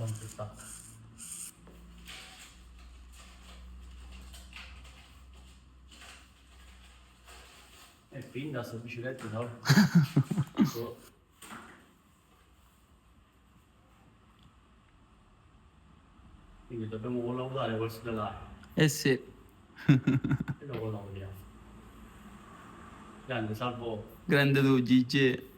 non ci sta. E finta sta bicicletta, no? Oh. Quindi dobbiamo collaborare col stellario. Eh sì. E lo collaboriamo. Grande, salvo. Grande tu, Gigi.